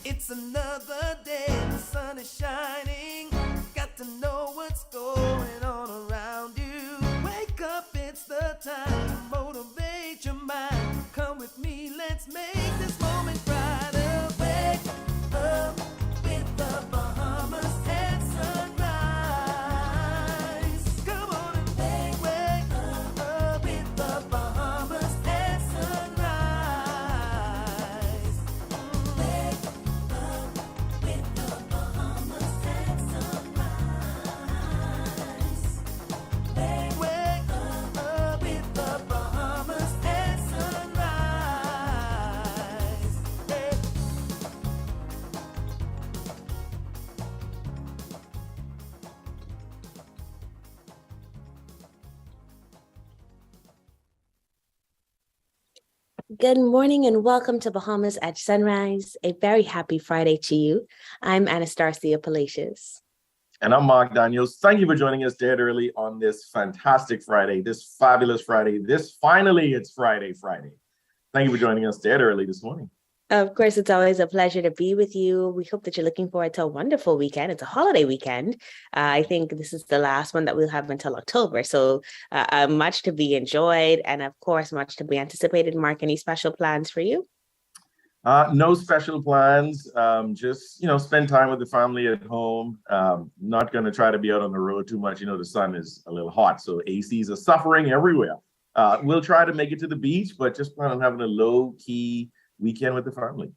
It's another day, the sun is shining. Got to know what's going on around you. Wake up, it's the time to motivate your mind. Come with me, let's make this moment brighter. Wake up with the Bahamas at sunrise. Come on and wake up with the Bahamas at sunrise. Wake up with the Bahamas at sunrise. Wake up with the Bahamas at sunrise. Hey. Good morning and welcome to Bahamas at Sunrise. A very happy Friday to you. I'm Anastasia Palacios. And I'm Mark Daniels. Thank you for joining us dead early on this fantastic Friday, this fabulous Friday. It's Friday. Thank you for joining us dead early this morning. Of course, it's always a pleasure to be with you. We hope that you're looking forward to a wonderful weekend. It's a holiday weekend. I think this is the last one that we'll have until October. So much to be enjoyed and, of course, much to be anticipated. Mark, any special plans for you? No special plans. Just, spend time with the family at home. Not going to try to be out on the road too much. The sun is a little hot, so ACs are suffering everywhere. We'll try to make it to the beach, but just plan on having a low-key weekend with the family.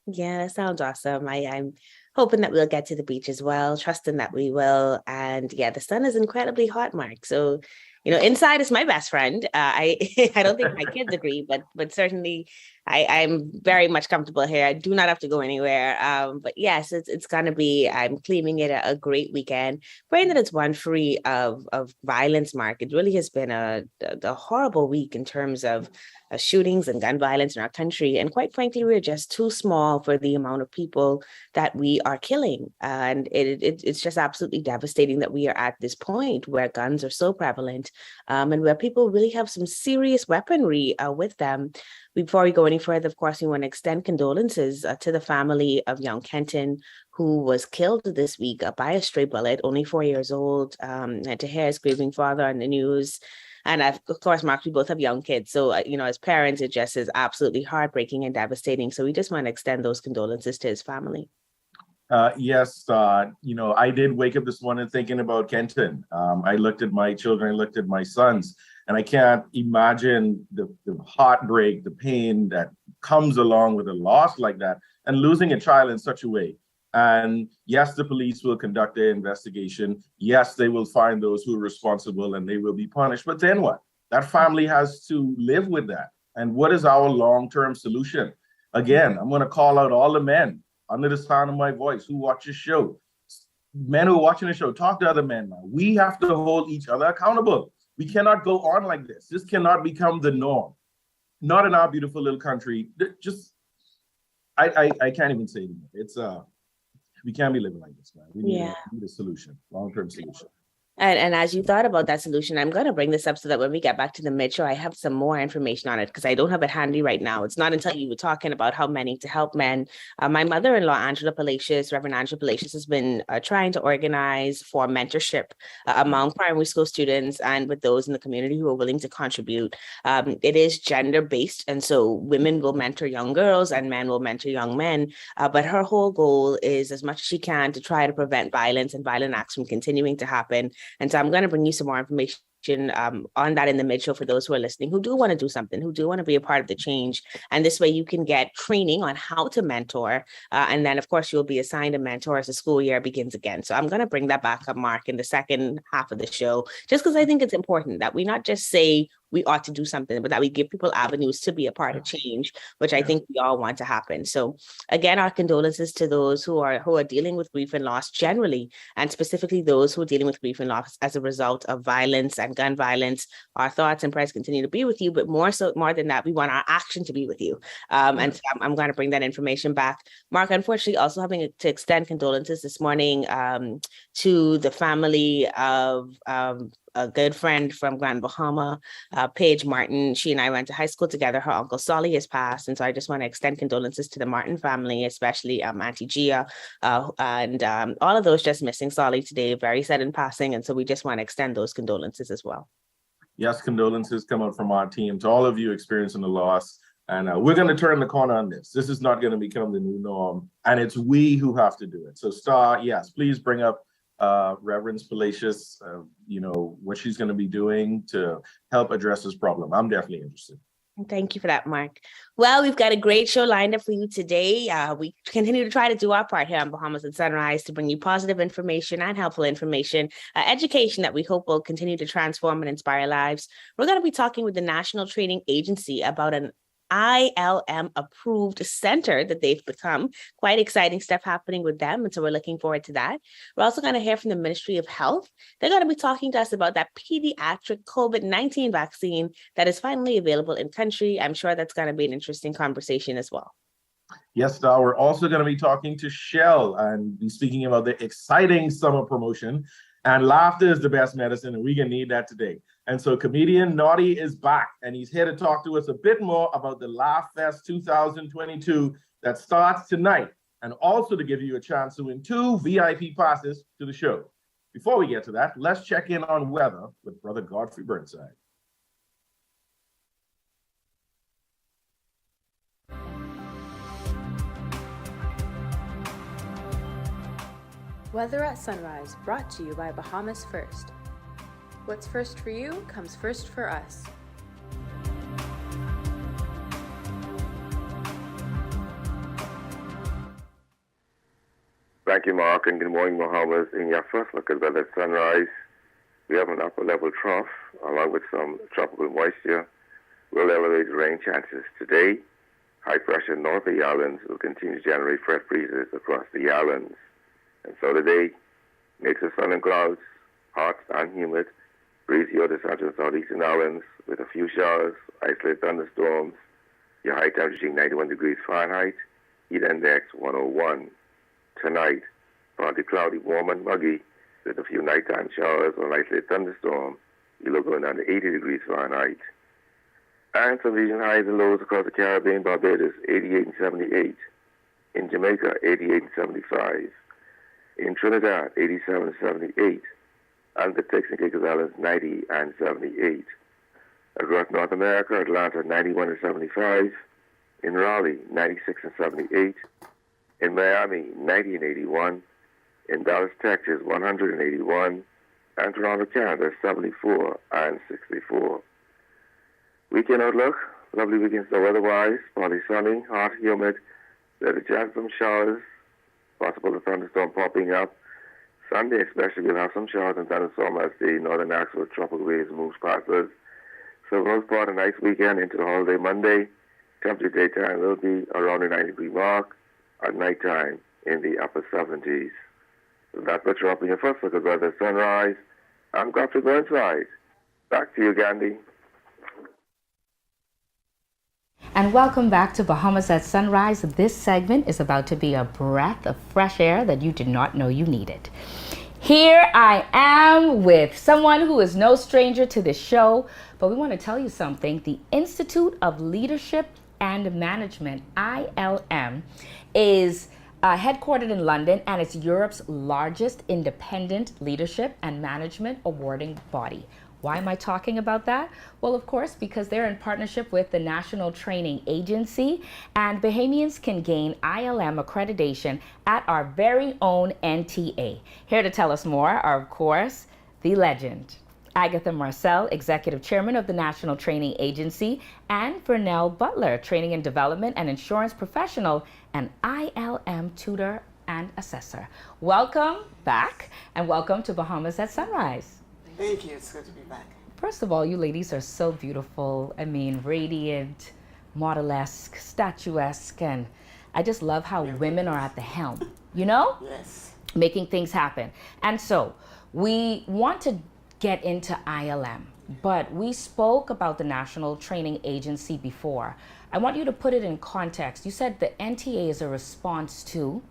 Yeah, that sounds awesome. I'm hoping that we'll get to the beach as well, trusting that we will. And yeah, the sun is incredibly hot, Mark. So, inside is my best friend. I don't think my kids agree, but certainly I'm very much comfortable here. I do not have to go anywhere. But yes, it's going to be, I'm claiming it a great weekend. Praying that it's one free of violence, Mark. It really has been a horrible week in terms of shootings and gun violence in our country. And quite frankly, we're just too small for the amount of people that we are killing. And it's just absolutely devastating that we are at this point where guns are so prevalent and where people really have some serious weaponry with them. Before we go any further, of course, we want to extend condolences to the family of young Kenton, who was killed this week by a stray bullet, only 4 years old, and to hear his grieving father on the news. And of course, Mark, we both have young kids. So, as parents, it just is absolutely heartbreaking and devastating. So we just want to extend those condolences to his family. Yes, I did wake up this morning thinking about Kenton. I looked at my children, I looked at my sons, and I can't imagine the heartbreak, the pain that comes along with a loss like that and losing a child in such a way. And yes, the police will conduct their investigation. Yes, they will find those who are responsible and they will be punished. But then what? That family has to live with that. And what is our long-term solution? Again, I'm going to call out all the men under the sound of my voice who watch this show. Men who are watching the show, talk to other men now. We have to hold each other accountable. We cannot go on like this. This cannot become the norm. Not in our beautiful little country. I can't even say it anymore. It's we can't be living like this, man. We need a solution, long-term solution. And as you thought about that solution, I'm going to bring this up so that when we get back to the mid-show, I have some more information on it because I don't have it handy right now. It's not until you were talking about how many to help men. My mother-in-law, Angela Palacios, Reverend Angela Palacios, has been trying to organize for mentorship among primary school students and with those in the community who are willing to contribute. It is gender-based, and so women will mentor young girls and men will mentor young men. But her whole goal is, as much as she can, to try to prevent violence and violent acts from continuing to happen. And so I'm going to bring you some more information on that in the mid-show for those who are listening, who do want to do something, who do want to be a part of the change. And this way you can get training on how to mentor. And then, of course, you'll be assigned a mentor as the school year begins again. So I'm going to bring that back up, Mark, in the second half of the show, just because I think it's important that we not just say we ought to do something, but that we give people avenues to be a part of change, which I think we all want to happen. So again, our condolences to those who are dealing with grief and loss generally, and specifically those who are dealing with grief and loss as a result of violence and gun violence. Our thoughts and prayers continue to be with you, but more than that, we want our action to be with you. And so I'm going to bring that information back. Mark, unfortunately, also having to extend condolences this morning to the family of a good friend from Grand Bahama, Paige Martin. She and I went to high school together. Her uncle Solly has passed. And so I just want to extend condolences to the Martin family, especially Auntie Gia, and all of those just missing Solly today, very sudden passing. And so we just want to extend those condolences as well. Yes, condolences come out from our team to all of you experiencing the loss. And we're going to turn the corner on this. This is not going to become the new norm. And it's we who have to do it. So Star, yes, please bring up Reverend Palacios, what she's going to be doing to help address this problem. I'm definitely interested. Thank you for that, Mark. Well, we've got a great show lined up for you today. We continue to try to do our part here on Bahamas at Sunrise to bring you positive information and helpful information, education that we hope will continue to transform and inspire lives. We're going to be talking with the National Training Agency about an ILM approved center that they've become. Quite exciting stuff happening with them. And so we're looking forward to that. We're also going to hear from the Ministry of Health. They're going to be talking to us about that pediatric COVID-19 vaccine that is finally available in country. I'm sure that's going to be an interesting conversation as well. Yes, Star, we're also going to be talking to Shell and be speaking about the exciting summer promotion. And laughter is the best medicine, and we're going to need that today. And so comedian Naughty is back, and he's here to talk to us a bit more about the Laughfest 2022 that starts tonight, and also to give you a chance to win 2 VIP passes to the show. Before we get to that, let's check in on weather with Brother Godfrey Burnside. Weather at Sunrise, brought to you by Bahamas First. What's first for you comes first for us. Thank you, Mark, and good morning, Bahamas. In your first look at weather at Sunrise, we have an upper level trough along with some tropical moisture will elevate rain chances today. High pressure north of the islands will continue to generate fresh breezes across the islands. And so today, mix of sun and clouds, hot and humid, breezy over the central and southeastern islands with a few showers, isolated thunderstorms, your high temperature reaching 91 degrees Fahrenheit, heat index 101. Tonight, partly cloudy, warm and muggy with a few nighttime showers or an isolated thunderstorm, you look going down to 80 degrees Fahrenheit. And some region highs and lows across the Caribbean, Barbados 88 and 78. In Jamaica, 88 and 75. In Trinidad, 87 and 78, and the Turks and Caicos Islands, 90 and 78. Across North America, Atlanta, 91 and 75. In Raleigh, 96 and 78. In Miami, 90 and 81. In Dallas, Texas, 181. And Toronto, Canada, 74 and 64. Weekend outlook, lovely weekend so weather-wise, partly sunny, hot, humid. There's a chance of some showers. Possible thunderstorm popping up. Sunday especially, we'll have some showers and thunderstorm as the northern axis of tropical waves moves past us. So for the most part, a nice weekend into the holiday Monday. Temperature daytime will be around the 90-degree mark. At nighttime in the upper 70s. So that's what you're up in your first look at weather Sunrise. I'm Godfrey Burnside. Back to you, Gandhi. And welcome back to Bahamas at Sunrise. This segment is about to be a breath of fresh air that you did not know you needed. Here I am with someone who is no stranger to this show, but we want to tell you something. The Institute of Leadership and Management, ILM, is headquartered in London, and it's Europe's largest independent leadership and management awarding body. Why am I talking about that? Well, of course, because they're in partnership with the National Training Agency, and Bahamians can gain ILM accreditation at our very own NTA. Here to tell us more are, of course, the legend, Agatha Marcelle, Executive Chairman of the National Training Agency, and Vernel, Butler, Training and Development and Insurance Professional, and ILM Tutor and Assessor. Welcome back, and welcome to Bahamas at Sunrise. Thank you. It's good to be back. First of all, you ladies are so beautiful. I mean, radiant, model-esque, statuesque, and I just love how women are at the helm, you know? Yes. Making things happen. And so we want to get into ILM, but we spoke about the National Training Agency before. I want you to put it in context. You said the NTA is a response to?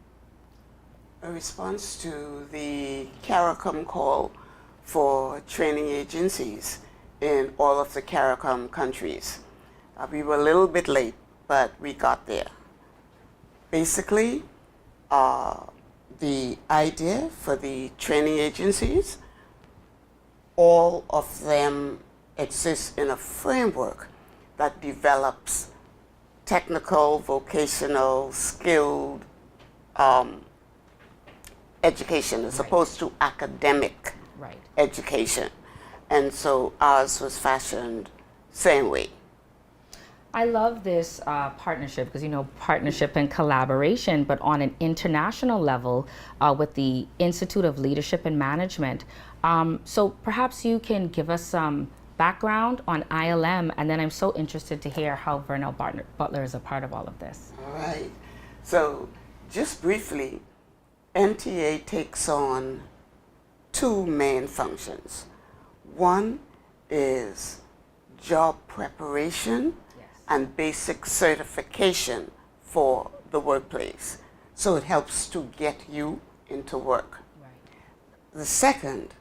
A response to the CARICOM call for training agencies in all of the CARICOM countries. We were a little bit late, but we got there. Basically, the idea for the training agencies, all of them exist in a framework that develops technical, vocational, skilled education as opposed to academic education. And so ours was fashioned same way. I love this partnership because, you know, partnership and collaboration, but on an international level with the Institute of Leadership and Management. So perhaps you can give us some background on ILM, and then I'm so interested to hear how Vernel Butler is a part of all of this. All right. So just briefly, NTA takes on two main functions. One is job preparation and basic certification for the workplace. So it helps to get you into work. The second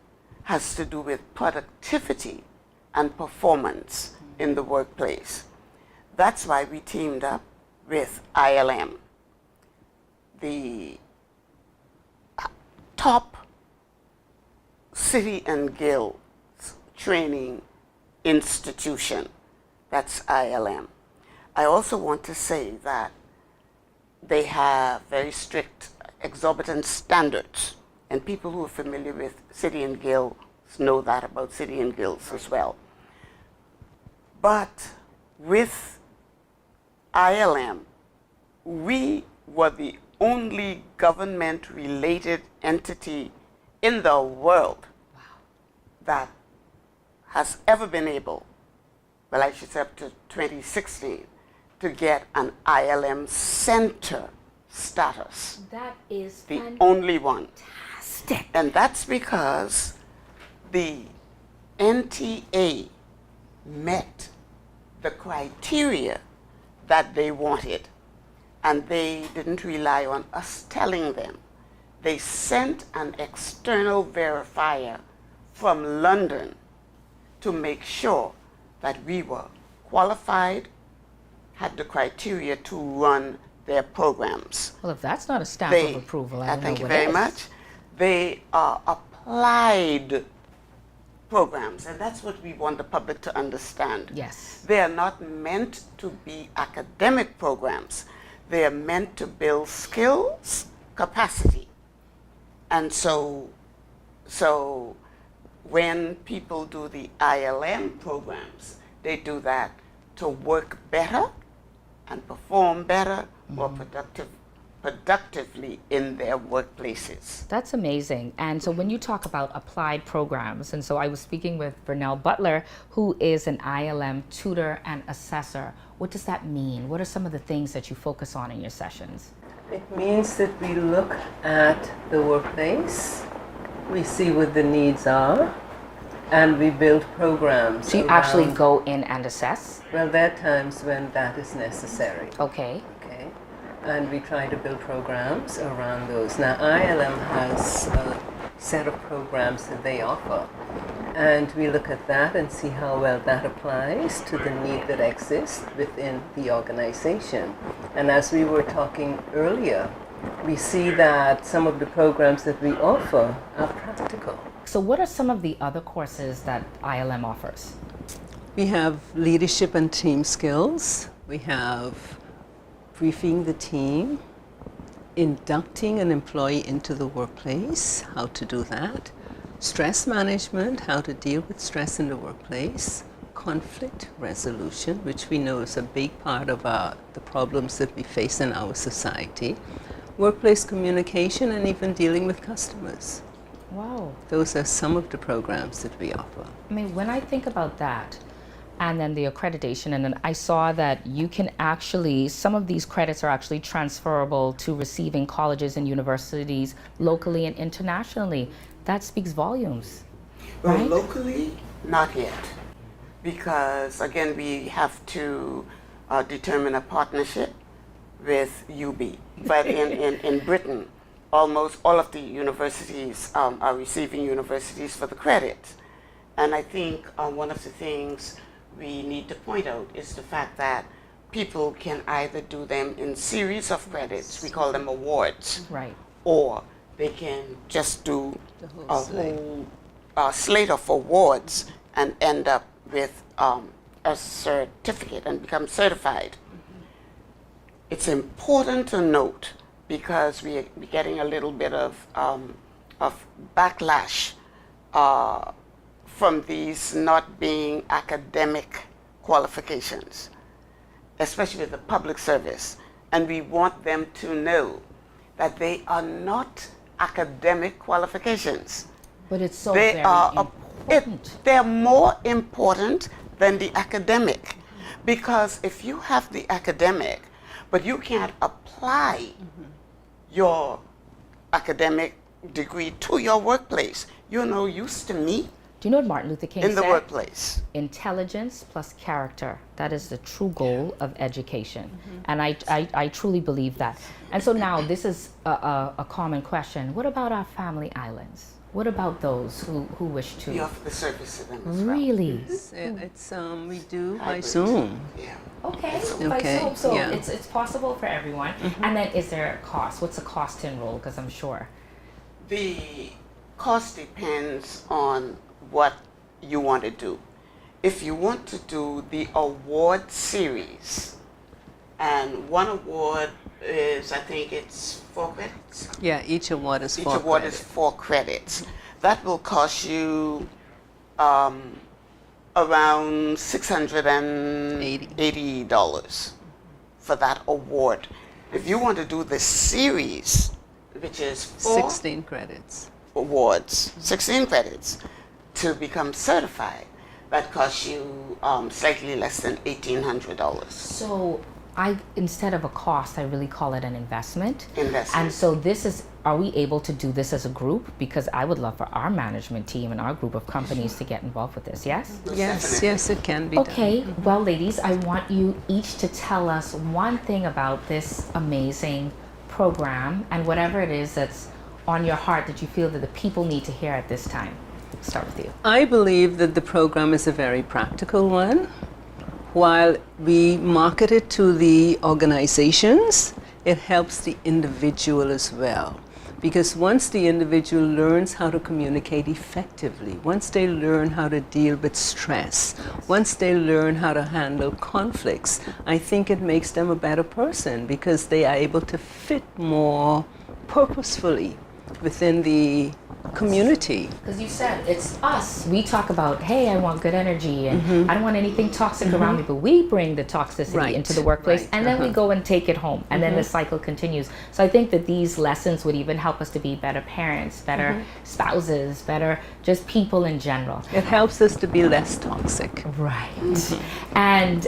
has to do with productivity and performance in the workplace. That's why we teamed up with ILM, the top city and guilds training institution. That's ILM. I also want to say that they have very strict, exorbitant standards, and people who are familiar with city and guilds know that about city and guilds as well. But with ILM, we were the only government-related entity in the world that has ever been able, well, I should say up to 2016, to get an ILM center status. That is the only one. fantastic. And that's because the NTA met the criteria that they wanted, and they didn't rely on us telling them. They sent an external verifier from London to make sure that we were qualified, had the criteria to run their programs. Well, if that's not a stamp of approval, I don't know thank you what very is. much. They are applied programs, and that's what we want the public to understand. Yes. They are not meant to be academic programs. They are meant to build skills, capacity. And so when people do the ILM programs, they do that to work better and perform better, more productively in their workplaces. That's amazing. And so when you talk about applied programs, and so I was speaking with Vernel Butler, who is an ILM tutor and assessor. What does that mean? What are some of the things that you focus on in your sessions? It means that we look at the workplace, we see what the needs are, and we build programs. So you actually go in and assess? Well, there are times when that is necessary. Okay. Okay. And we try to build programs around those. Now, ILM has a set of programs that they offer, and we look at that and see how well that applies to the need that exists within the organization. And as we were talking earlier, we see that some of the programs that we offer are practical. So what are some of the other courses that ILM offers? We have leadership and team skills. We have briefing the team, inducting an employee into the workplace, how to do that, stress management, how to deal with stress in the workplace, conflict resolution, which we know is a big part of the problems that we face in our society, workplace communication, and even dealing with customers. Wow. Those are some of the programs that we offer. I mean, when I think about that, and then the accreditation, and then I saw that you can actually, some of these credits are actually transferable to receiving colleges and universities locally and internationally. That speaks volumes, right? Well, locally, not yet. Because, again, we have to determine a partnership with UB. But in Britain, almost all of the universities are receiving universities for the credit. And I think one of the things we need to point out is the fact that people can either do them in series of credits, we call them awards, Right. or they can just do The whole a slate. whole slate of awards and end up with a certificate and become certified. It's important to note, because we're getting a little bit of backlash from these not being academic qualifications, especially with the public service. And we want them to know that they are not academic qualifications. But it's so They very are important. they're more important than the academic, because if you have the academic but you can't apply your academic degree to your workplace, you're no use to me Do you know what Martin Luther King in the said? workplace. Intelligence plus character. That is the true goal of education. And I truly believe that. And so now this is a common question. What about our family islands? What about those who wish We to? offer the service to them as well. Really? It's we do by Hybrid. Zoom. Yeah. Okay. Okay, By Zoom. So yeah. it's possible for everyone. And then is there a cost? What's the cost to enroll? Because I'm sure. The cost depends on what you want to do. If you want to do the award series, and one award is, I think it's 4 credits. Yeah, each award is Each 4 award credits. is 4 credits. That will cost you around $680 for that award. If you want to do the series, which is 16 credits. awards, 16 credits, to become certified, that costs you slightly less than $1,800. So instead of a cost, I really call it an investment. Investment. And so are we able to do this as a group? Because I would love for our management team and our group of companies to get involved with this, yes? Yes, yes, it can be done. Okay, well, ladies, I want you each to tell us one thing about this amazing program and whatever it is that's on your heart that you feel that the people need to hear at this time. Start with you. I believe that the program is a very practical one. While we market it to the organizations, it helps the individual as well. Because once the individual learns how to communicate effectively, once they learn how to deal with stress, once they learn how to handle conflicts, I think it makes them a better person because they are able to fit more purposefully within the community. Because you said it's us. We talk about, hey, I want good energy and I don't want anything toxic around me, but we bring the toxicity Right, into the workplace right, and then we go and take it home and then the cycle continues. So I think that these lessons would even help us to be better parents, better spouses, better just people in general. It helps us to be less toxic. Right. And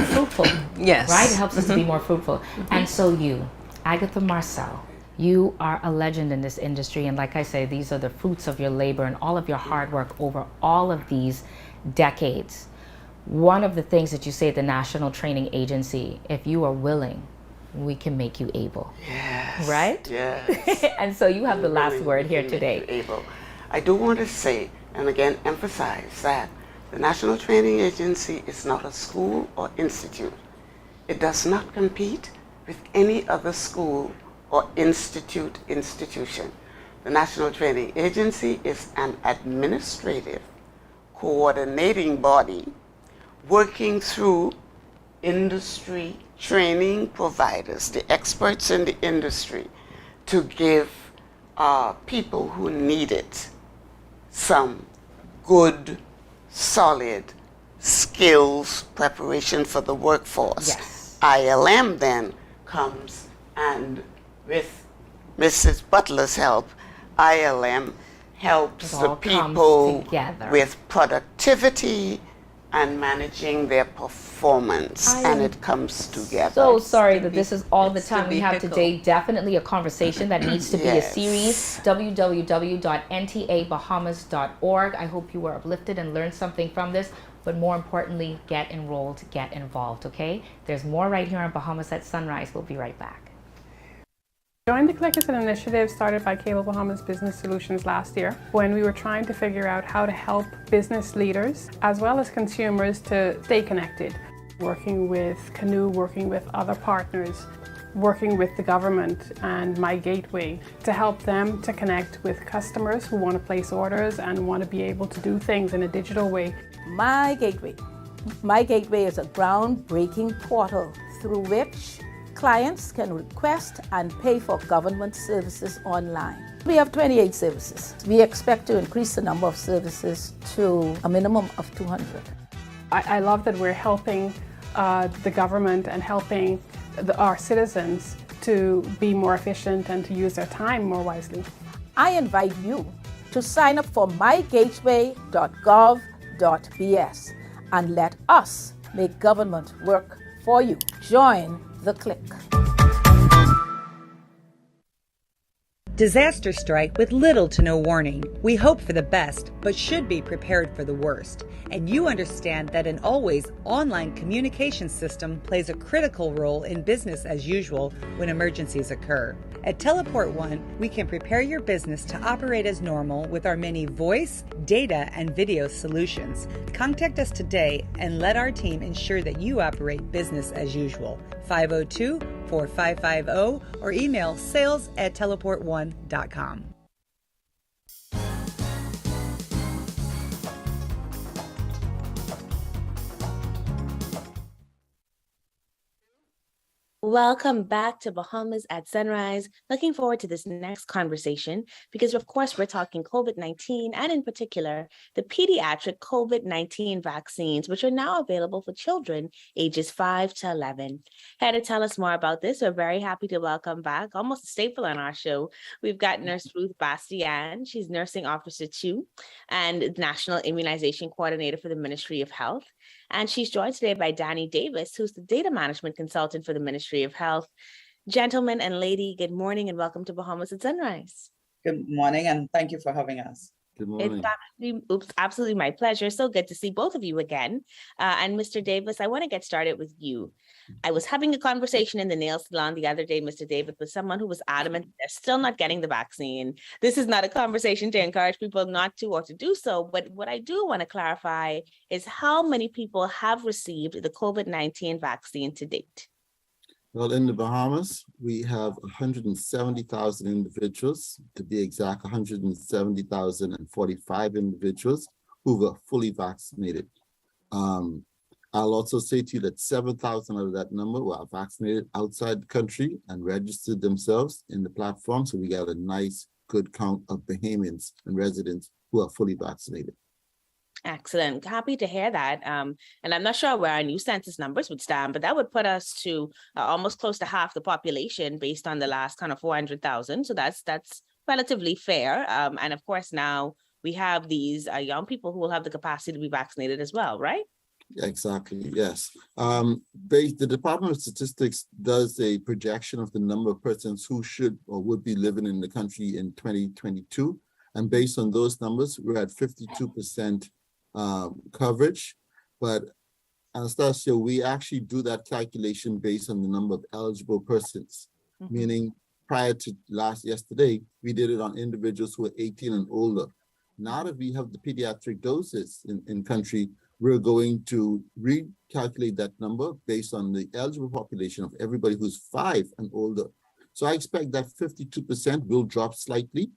fruitful. Yes. Right? It helps us to be more fruitful. And so you, Agatha Marcelle, you are a legend in this industry, and like I say, these are the fruits of your labor and all of your hard work over all of these decades. One of the things that you say at the National Training Agency, if you are willing, we can make you able. Yes. Right? Yes. And so you have the last word here today. Able. I do want to say, and again emphasize, that the National Training Agency is not a school or institute. It does not compete with any other school or institution. The National Training Agency is an administrative coordinating body working through industry training providers, the experts in the industry, to give people who need it some good, solid skills preparation for the workforce. Yes. ILM then comes and with Mrs. Butler's help, ILM helps It the all comes people together. with productivity and managing their performance, and it comes together. So sorry that this is all the it's the time we have vehicle. today. Definitely a conversation that needs to be a Yes. series. www.ntabahamas.org. I hope you were uplifted and learned something from this. But more importantly, get enrolled, get involved, okay? There's more right here on Bahamas at Sunrise. We'll be right back. Join the Click is an initiative started by Cable Bahamas Business Solutions last year when we were trying to figure out how to help business leaders as well as consumers to stay connected. Working with Canoe, working with other partners, working with the government and My Gateway to help them to connect with customers who want to place orders and want to be able to do things in a digital way. My Gateway. My Gateway is a groundbreaking portal through which clients can request and pay for government services online. We have 28 services. We expect to increase the number of services to a minimum of 200. I love that we're helping the government and helping our citizens to be more efficient and to use their time more wisely. I invite you to sign up for mygateway.gov.bs and let us make government work for you. Join the Click. Disaster strike with little to no warning. We hope for the best, but should be prepared for the worst. And you understand that an always online communication system plays a critical role in business as usual when emergencies occur. At Teleport One, we can prepare your business to operate as normal with our many voice, data, and video solutions. Contact us today and let our team ensure that you operate business as usual. 502-4550 or email sales@teleportone.com. Welcome back to Bahamas at Sunrise. Looking forward to this next conversation because, of course, we're talking COVID-19 and in particular, the pediatric COVID-19 vaccines, which are now available for children ages 5 to 11. Here to tell us more about this, we're very happy to welcome back, almost a staple on our show. We've got Nurse Ruth Bastian. She's Nursing Officer 2 and National Immunization Coordinator for the Ministry of Health. And she's joined today by Danny Davis, who's the Data Management Consultant for the Ministry of Health. Gentlemen and lady, good morning and welcome to Bahamas at Sunrise. Good morning and thank you for having us. Good morning. It's absolutely my pleasure. So good to see both of you again. And Mr. Davis, I want to get started with you. I was having a conversation in the nail salon the other day, Mr. Davis, with someone who was adamant they're still not getting the vaccine. This is not a conversation to encourage people not to or to do so. But what I do want to clarify is how many people have received the COVID-19 vaccine to date? Well, in the Bahamas, we have 170,000 individuals, to be exact, 170,045 individuals who were fully vaccinated. I'll also say to you that 7,000 out of that number were vaccinated outside the country and registered themselves in the platform. So we got a nice, good count of Bahamians and residents who are fully vaccinated. Excellent. Happy to hear that. And I'm not sure where our new census numbers would stand, but that would put us to almost close to half the population based on the last kind of 400,000. So that's relatively fair. And of course, now we have these young people who will have the capacity to be vaccinated as well, right? Exactly, yes. The Department of Statistics does a projection of the number of persons who should or would be living in the country in 2022. And based on those numbers, we're at 52% coverage. But Anastasia, we actually do that calculation based on the number of eligible persons, meaning prior to yesterday, we did it on individuals who are 18 and older. Now that we have the pediatric doses in country, we're going to recalculate that number based on the eligible population of everybody who's 5 and older. So I expect that 52% will drop slightly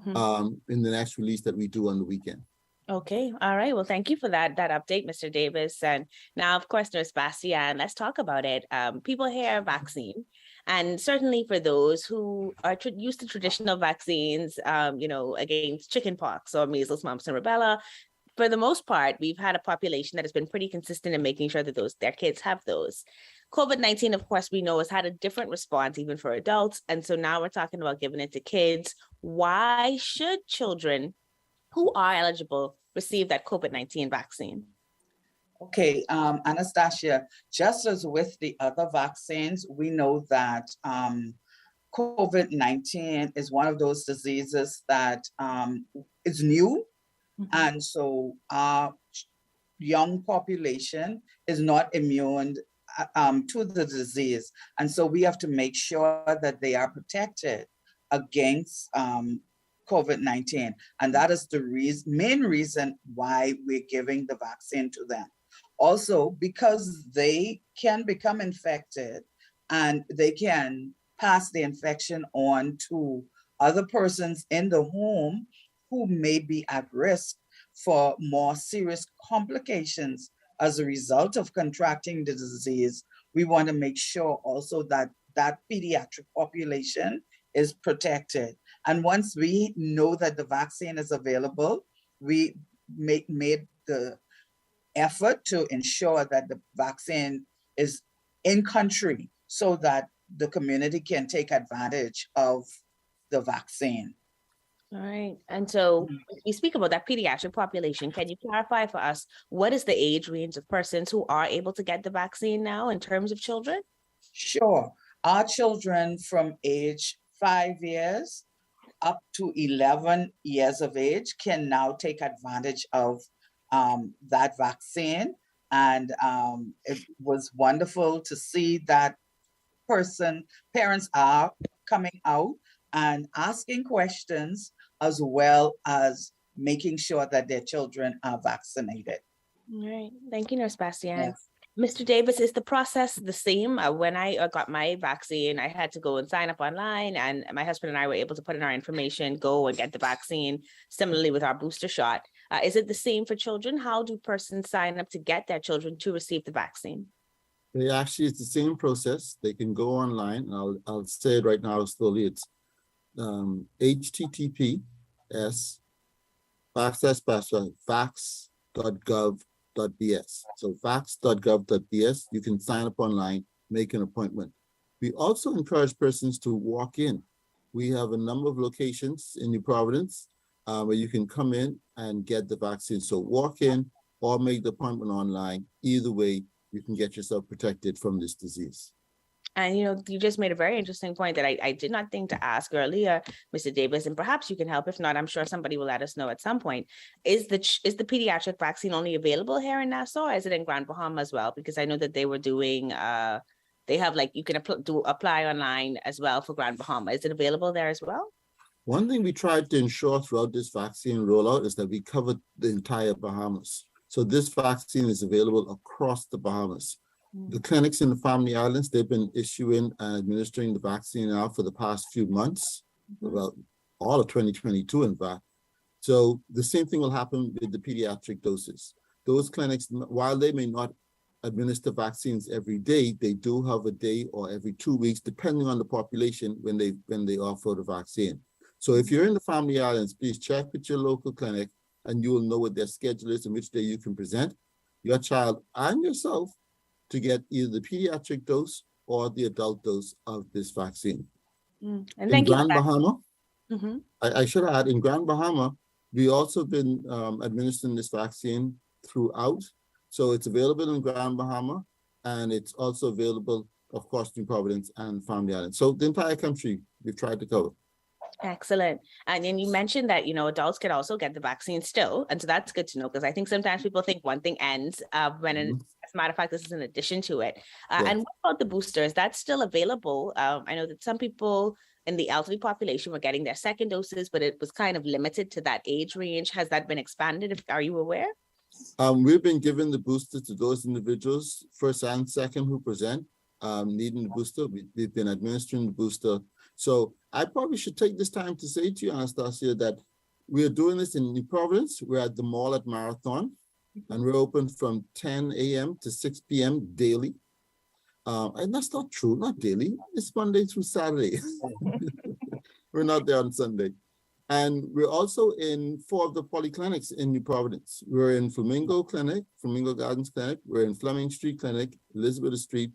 in the next release that we do on the weekend. Okay. All right. Well, thank you for that update, Mr. Davis. And now, of course, Nurse Bastian, let's talk about it. People hear vaccine. And certainly for those who are used to traditional vaccines, against chickenpox or measles, mumps, and rubella, for the most part, we've had a population that has been pretty consistent in making sure that their kids have those. COVID-19, of course, we know has had a different response even for adults. And so now we're talking about giving it to kids. Why should children who are eligible receive that COVID-19 vaccine? Okay, Anastasia, just as with the other vaccines, we know that COVID-19 is one of those diseases that is new. And so our young population is not immune to the disease. And so we have to make sure that they are protected against COVID-19. And that is the main reason why we're giving the vaccine to them. Also, because they can become infected and they can pass the infection on to other persons in the home who may be at risk for more serious complications as a result of contracting the disease. We want to make sure also that that pediatric population is protected. And once we know that the vaccine is available, we made the effort to ensure that the vaccine is in country so that the community can take advantage of the vaccine. All right. And so we speak about that pediatric population. Can you clarify for us, what is the age range of persons who are able to get the vaccine now in terms of children? Sure. Our children from age 5 years up to 11 years of age can now take advantage of that vaccine. And it was wonderful to see that parents are coming out and asking questions, as well as making sure that their children are vaccinated. All right. Thank you, Nurse Bastian. Yes. Mr. Davis, is the process the same? When I got my vaccine, I had to go and sign up online, and my husband and I were able to put in our information, go and get the vaccine. Similarly with our booster shot. Is it the same for children? How do persons sign up to get their children to receive the vaccine? Actually, it's the same process. They can go online. I'll say it right now slowly. It's https://vax.gov.bs. So vax.gov.bs, you can sign up online, make an appointment. We also encourage persons to walk in. We have a number of locations in New Providence where you can come in and get the vaccine. So walk in or make the appointment online. Either way, you can get yourself protected from this disease. And, you know, you just made a very interesting point that I did not think to ask earlier, Mr. Davis, and perhaps you can help. If not, I'm sure somebody will let us know at some point. Is the pediatric vaccine only available here in Nassau, or is it in Grand Bahama as well? Because I know that they were doing, they have like, you can apply online as well for Grand Bahama. Is it available there as well? One thing we tried to ensure throughout this vaccine rollout is that we covered the entire Bahamas. So this vaccine is available across the Bahamas. The clinics in the Family Islands, they've been issuing and administering the vaccine now for the past few months, about all of 2022, in fact. So the same thing will happen with the pediatric doses. Those clinics, while they may not administer vaccines every day, they do have a day or every 2 weeks, depending on the population, when they offer the vaccine. So if you're in the Family Islands, please check with your local clinic, and you will know what their schedule is and which day you can present your child and yourself to get either the pediatric dose or the adult dose of this vaccine. And in Grand Bahama, Mm-hmm. I should add, in Grand Bahama, we also been administering this vaccine throughout. So it's available in Grand Bahama, and it's also available, of course, New Providence and Family Island. So the entire country, we've tried to cover. Excellent. And then you mentioned that, you know, adults can also get the vaccine still. And so that's good to know, because I think sometimes people think one thing ends when, as a matter of fact, this is an addition to it. Yes. And what about the boosters? That's still available. I know that some people in the elderly population were getting their second doses, but it was kind of limited to that age range. Has that been expanded? Are you aware? We've been giving the booster to those individuals, first and second, who present needing the booster. We've been administering the booster. So I probably should take this time to say to you, Anastasia, that we're doing this in New Providence. We're at the mall at Marathon, and we're open from 10 a.m. to 6 p.m. daily. And that's not true, not daily. It's Monday through Saturday. We're not there on Sunday. And we're also in 4 of the polyclinics in New Providence. We're in Flamingo Gardens Clinic. We're in Fleming Street Clinic, Elizabeth Street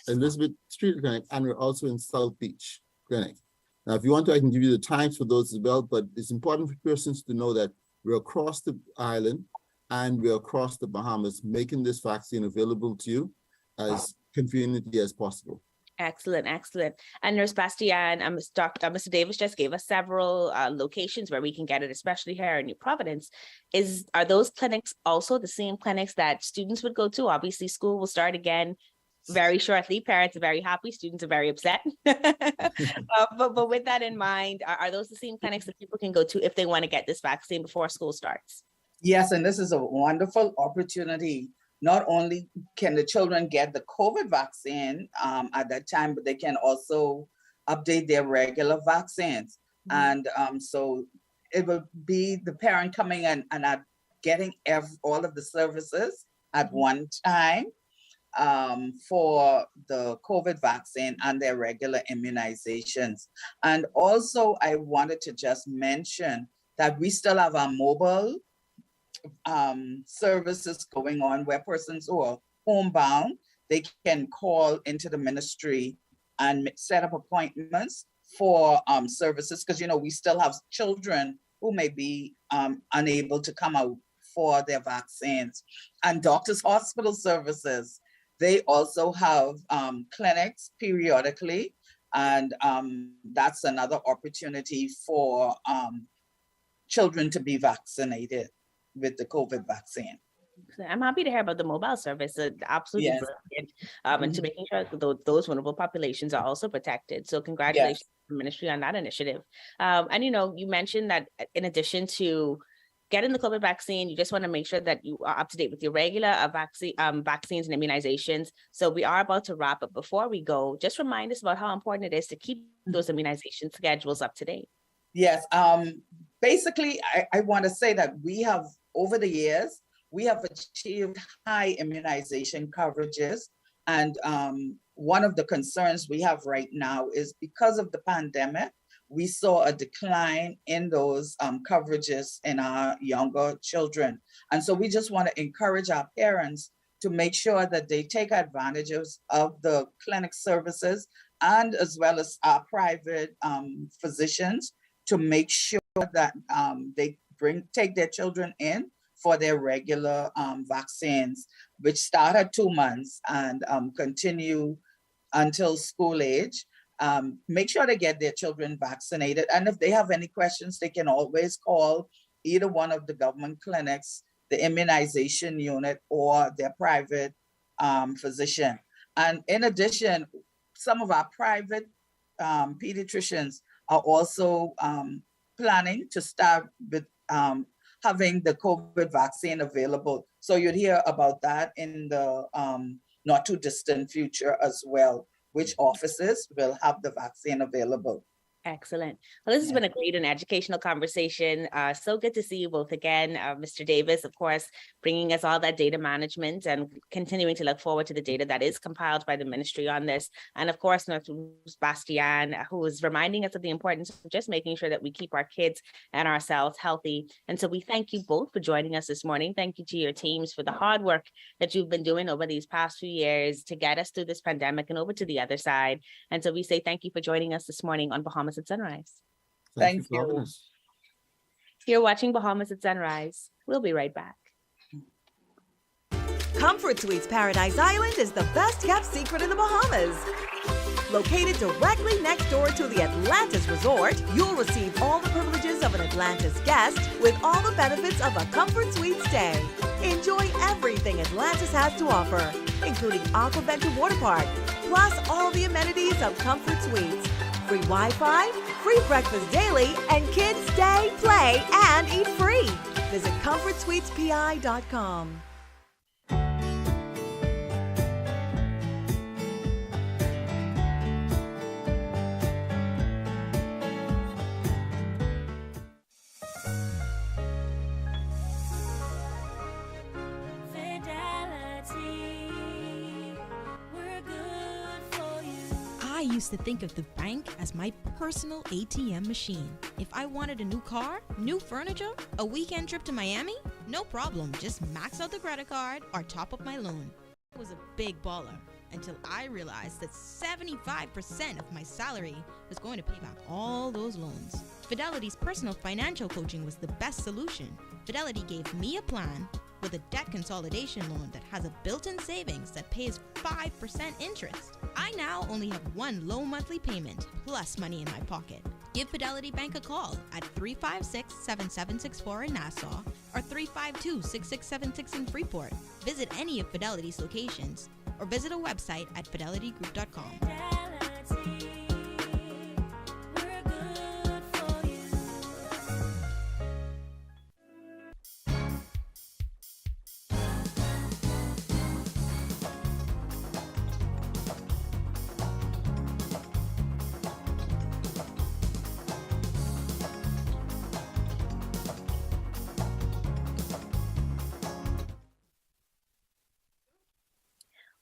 Clinic, and we're also in South Beach Clinic. Now, if you want to, I can give you the times for those as well, but it's important for persons to know that we're across the island and we're across the Bahamas, making this vaccine available to you as conveniently as possible. Excellent, excellent. And Nurse Bastian, Mr. Davis just gave us several locations where we can get it, especially here in New Providence. Are those clinics also the same clinics that students would go to? Obviously, school will start again very shortly. Parents are very happy, students are very upset. But with that in mind, are those the same clinics that people can go to if they want to get this vaccine before school starts? Yes, and this is a wonderful opportunity. Not only can the children get the COVID vaccine at that time, but they can also update their regular vaccines. And so it will be the parent coming in and getting all of the services at one time for the COVID vaccine and their regular immunizations. And also, I wanted to just mention that we still have our mobile services going on where persons who are homebound, they can call into the ministry and set up appointments for services, because we still have children who may be unable to come out for their vaccines. And doctors' hospital services, they also have clinics periodically, and that's another opportunity for children to be vaccinated with the COVID vaccine. I'm happy to hear about the mobile service. Absolutely brilliant. And to making sure that those vulnerable populations are also protected. So congratulations to the ministry on that initiative. And you mentioned that in addition to getting the COVID vaccine, you just want to make sure that you are up to date with your regular vaccines and immunizations. So we are about to wrap up. Before we go, just remind us about how important it is to keep those immunization schedules up to date. Yes. Basically, I want to say that we have, over the years, we have achieved high immunization coverages. And one of the concerns we have right now is because of the pandemic, we saw a decline in those coverages in our younger children. And so we just want to encourage our parents to make sure that they take advantage of the clinic services, and as well as our private physicians, to make sure that they take their children in for their regular vaccines, which start at 2 months and continue until school age. Make sure they get their children vaccinated. And if they have any questions, they can always call either one of the government clinics, the immunization unit, or their private physician. And in addition, some of our private pediatricians are also planning to start with having the COVID vaccine available. So you'd hear about that in the not too distant future as well, which offices will have the vaccine available. Excellent. Well, this has been a great and educational conversation. So good to see you both again. Mr. Davis, of course, bringing us all that data management and continuing to look forward to the data that is compiled by the ministry on this. And of course, Bastian, who is reminding us of the importance of just making sure that we keep our kids and ourselves healthy. And so we thank you both for joining us this morning. Thank you to your teams for the hard work that you've been doing over these past few years to get us through this pandemic and over to the other side. And so we say thank you for joining us this morning on Bahamas at Sunrise. Thank you. You're watching Bahamas at Sunrise. We'll be right back. Comfort Suites Paradise Island is the best kept secret in the Bahamas. Located directly next door to the Atlantis Resort, you'll receive all the privileges of an Atlantis guest with all the benefits of a Comfort Suite stay. Enjoy everything Atlantis has to offer, including Aquaventure Water Park, plus all the amenities of Comfort Suites. Free Wi-Fi, free breakfast daily, and kids stay, play, and eat free. Visit ComfortSuitesPI.com. I used to think of the bank as my personal ATM machine. If I wanted a new car, new furniture, a weekend trip to Miami, no problem, just max out the credit card or top up my loan. I was a big baller until I realized that 75% of my salary was going to pay back all those loans. Fidelity's personal financial coaching was the best solution. Fidelity gave me a plan with a debt consolidation loan that has a built-in savings that pays 5% interest. I now only have one low monthly payment plus money in my pocket. Give Fidelity Bank a call at 356-7764 in Nassau or 352-6676 in Freeport. Visit any of Fidelity's locations or visit our website at fidelitygroup.com.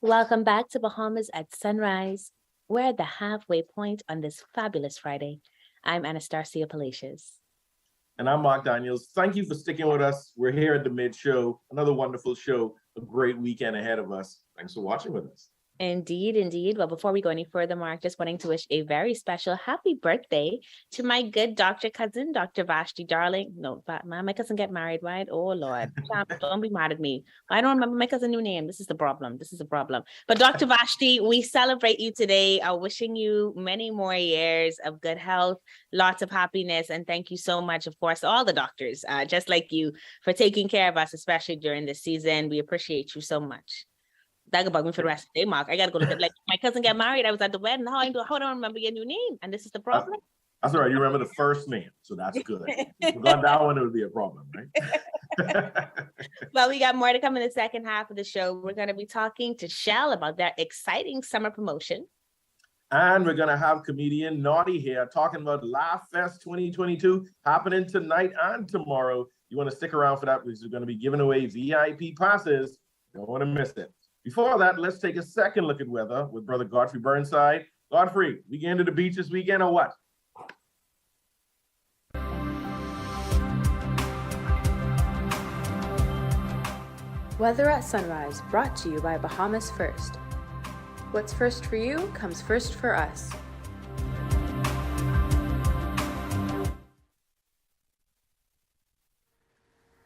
Welcome back to Bahamas at Sunrise. We're at the halfway point on this fabulous Friday. I'm Anastasia Palacios. And I'm Mark Daniels. Thank you for sticking with us. We're here at the Mid Show, another wonderful show, a great weekend ahead of us. Thanks for watching with us. Indeed, indeed. Well, before we go any further, Mark, just wanting to wish a very special happy birthday to my good doctor cousin, Dr. Vashti Darling. No, my cousin get married, right? Oh, Lord. Don't be mad at me. I don't remember my cousin's new name. This is the problem. This is the problem. But Dr. Vashti, we celebrate you today. Wishing you many more years of good health, lots of happiness. And thank you so much, of course, all the doctors, just like you, for taking care of us, especially during this season. We appreciate you so much. That about me for the rest of the day, Mark. I gotta go look at, like, my cousin got married. I was at the wedding. How do I remember your new name? And this is the problem. That's all right. You remember the first name, so that's good. If you got that one, it would be a problem, right? Well, we got more to come in the second half of the show. We're going to be talking to Shell about their exciting summer promotion. And we're going to have comedian Naughty here talking about Laughfest 2022 happening tonight and tomorrow. You want to stick around for that because we're going to be giving away VIP passes. Don't want to miss it. Before that, let's take a second look at weather with Brother Godfrey Burnside. Godfrey, we going to the beach this weekend or what? Weather at Sunrise, brought to you by Bahamas First. What's first for you comes first for us.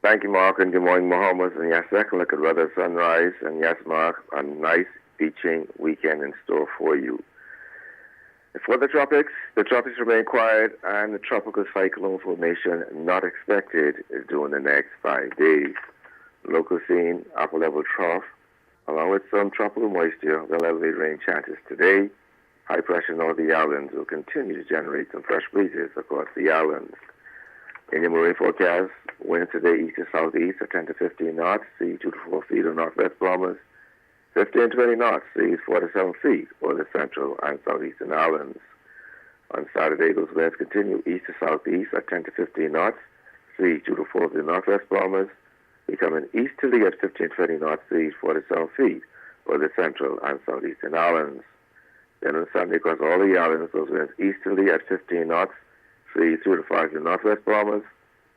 Thank you, Mark, and good morning, Bahamas. And yes, second look at weather at Sunrise. And yes, Mark, a nice beaching weekend in store for you. For the tropics remain quiet, and the tropical cyclone formation not expected during the next 5 days. Local scene, upper level trough, along with some tropical moisture, will elevate rain chances today. High pressure north of the islands will continue to generate some fresh breezes across the islands. In your marine forecast, winds today east to southeast at 10 to 15 knots, seas 2 to 4 feet on northwest Bahamas, 15 to 20 knots, seas 4 to 7 feet over the central and southeastern islands. On Saturday, those winds continue east to southeast at 10 to 15 knots, seas 2 to 4 feet on northwest Bahamas, becoming easterly at 15 to 20 knots, seas 4 to 7 feet over the central and southeastern islands. Then on Sunday, across all the islands, those winds easterly at 15 knots, seas 2 to 5 feet northwest Bahamas,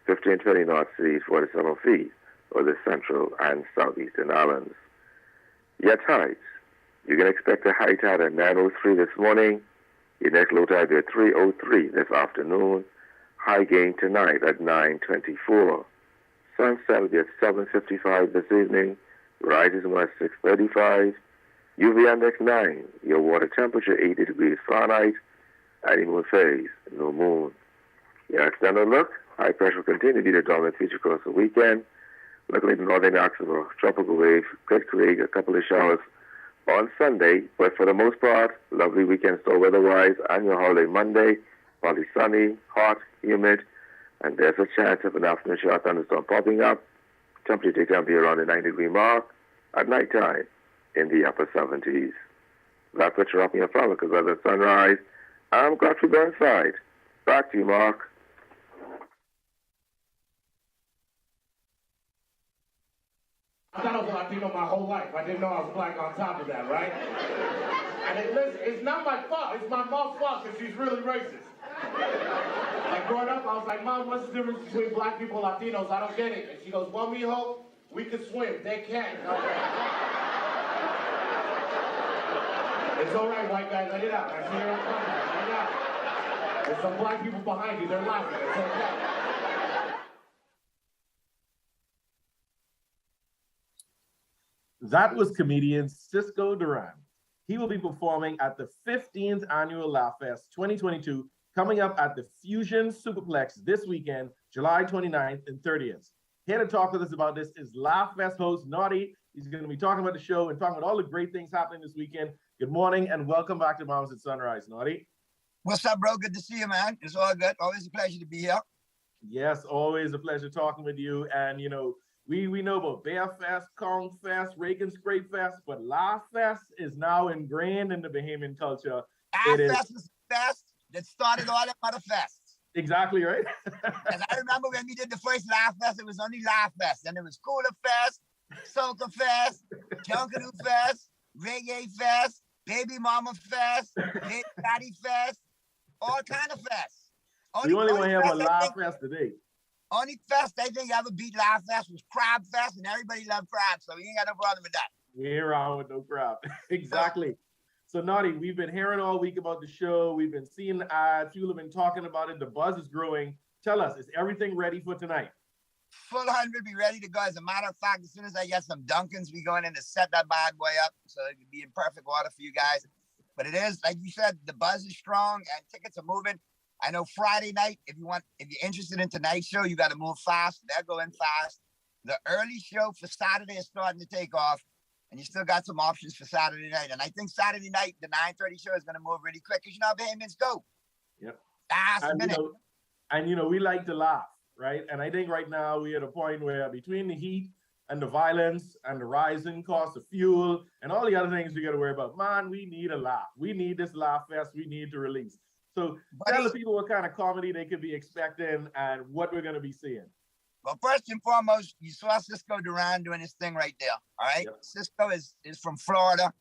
15 to 20 knots, seas 4 to 7 feet over the central and southeastern islands. Yet tides. You can expect a high tide at 9:03 this morning. Your next low tide at 3:03 this afternoon. High gain tonight at 9:24. Sunset will be at 7:55 this evening. Rises at 6:35. UV index 9. Your water temperature 80 degrees Fahrenheit. Any moon phase, no moon. Your external look. High pressure will continue to be the dominant feature across the weekend. Luckily, the northern axis of a tropical wave could create a couple of showers on Sunday, but for the most part, lovely weekend store weather-wise, and your holiday Monday, partly sunny, hot, humid, and there's a chance of an afternoon shower thunderstorm popping up. Temperature can be around the 9-degree mark. At nighttime, in the upper 70s. That's what you're up in your phone because of the sunrise. I'm Godfrey Burnside. Back to you, Mark. I thought I was Latino my whole life. I didn't know I was black on top of that, right? And listen, it's not my fault. It's my mom's fault because she's really racist. Like growing up, I was like, Mom, what's the difference between black people and Latinos? I don't get it. And she goes, well, mijo, we can swim. They can't. It's all right, white guy. Let it out. I see you're on camera. Let it out. There's some black people behind you. They're laughing. It's okay. That was comedian Cisco Duran. He will be performing at the 15th Annual Laughfest 2022, coming up at the Fusion Superplex this weekend, July 29th and 30th. Here to talk with us about this is Laughfest host Naughty. He's going to be talking about the show and talking about all the great things happening this weekend. Good morning and welcome back to Bahamas at Sunrise, Naughty. What's up, bro? Good to see you, man. It's all good. Always a pleasure to be here. Yes, always a pleasure talking with you. And, you know, we know about Bear Fest, Kong Fest, Rake and Scrape Fest, but Laughfest is now ingrained in the Bahamian culture. Laughfest is the fest that started all the other fests. Exactly, right? And I remember when we did the first Laughfest, it was only Laughfest. Then it was Cooler Fest, Soca Fest, Junkanoo Fest, Reggae Fest, Baby Mama Fest, Big Daddy Fest, all kind of fests. We only want to hear about Laughfest today. Only fest I think ever beat Laughfest was Crab Fest, and everybody loved crab, so we ain't got no problem with that. We ain't around with no crab. Exactly. So, Naughty, we've been hearing all week about the show. We've been seeing the ads. People have been talking about it. The buzz is growing. Tell us, is everything ready for tonight? Full 100, be ready to go. As a matter of fact, as soon as I get some Dunkins, we going in to set that bad boy up so it can be in perfect order for you guys. But it is, like you said, the buzz is strong and tickets are moving. I know Friday night, if you're interested in tonight's show, you got to move fast. They're going fast. The early show for Saturday is starting to take off, and you still got some options for Saturday night. And I think Saturday night, the 9:30 show is going to move really quick because you know how Bahamians go. Yep. Last minute. We like to laugh, right? And I think right now we're at a point where between the heat and the violence and the rising cost of fuel and all the other things we got to worry about, man, we need a laugh. We need this laugh fest. We need to release. So tell the people what kind of comedy they could be expecting and what we're going to be seeing. Well, first and foremost, you saw Cisco Duran doing his thing right there. All right. Yep. Cisco is from Florida.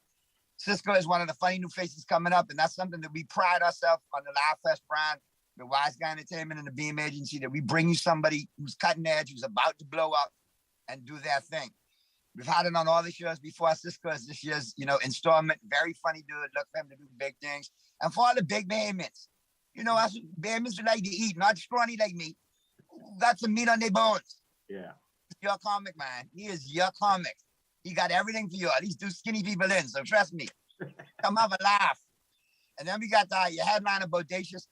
Cisco is one of the funny new faces coming up. And that's something that we pride ourselves on the Laughfest brand, the Wise Guy Entertainment and the Beam Agency, that we bring you somebody who's cutting edge, who's about to blow up and do their thing. We've had it on all the shows before. Cisco is this year's, installment. Very funny dude. Look for him to do big things. And for all the big Bahamians, us Bahamians like to eat, not scrawny like me. Got some meat on their bones. Yeah. Your comic, man. He is your comic. He got everything for you. At least do skinny people in. So trust me. Come have a laugh. And then we got your headliner, Bodacious,